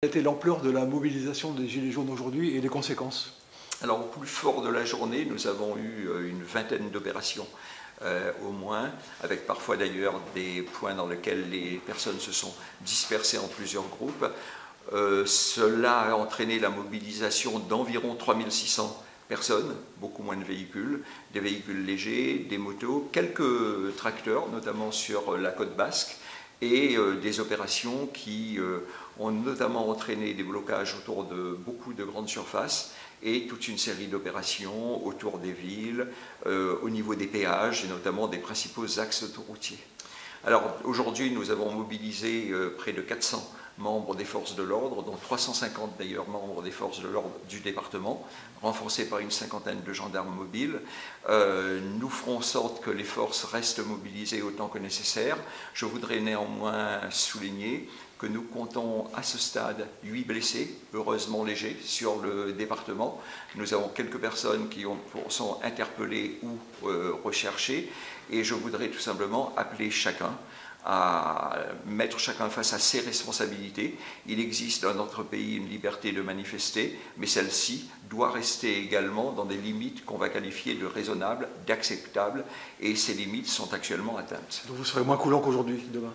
Quelle était l'ampleur de la mobilisation des Gilets jaunes aujourd'hui et les conséquences? Alors, au plus fort de la journée, nous avons eu une vingtaine d'opérations au moins, avec parfois d'ailleurs des points dans lesquels les personnes se sont dispersées en plusieurs groupes. Cela a entraîné la mobilisation d'environ 3600 personnes, beaucoup moins de véhicules, des véhicules légers, des motos, quelques tracteurs, notamment sur la côte basque, et des opérations qui ont notamment entraîné des blocages autour de beaucoup de grandes surfaces et toute une série d'opérations autour des villes, au niveau des péages et notamment des principaux axes autoroutiers. Alors aujourd'hui, nous avons mobilisé près de 400 membres des forces de l'ordre, dont 350 d'ailleurs membres des forces de l'ordre du département, renforcés par une cinquantaine de gendarmes mobiles. Nous ferons en sorte que les forces restent mobilisées autant que nécessaire. Je voudrais néanmoins souligner que nous comptons à ce stade 8 blessés, heureusement légers, sur le département. Nous avons quelques personnes qui sont interpellées ou recherchées, et je voudrais tout simplement appeler chacun à mettre chacun face à ses responsabilités. Il existe dans notre pays une liberté de manifester, mais celle-ci doit rester également dans des limites qu'on va qualifier de raisonnables, d'acceptables, et ces limites sont actuellement atteintes. Donc vous serez moins coulant qu'aujourd'hui, demain?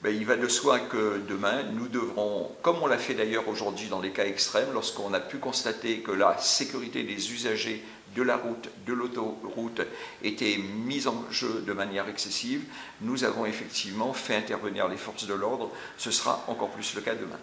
Ben, il va de soi que demain, nous devrons, comme on l'a fait d'ailleurs aujourd'hui dans les cas extrêmes, lorsqu'on a pu constater que la sécurité des usagers de la route, de l'autoroute, était mise en jeu de manière excessive, nous avons effectivement fait intervenir les forces de l'ordre. Ce sera encore plus le cas demain.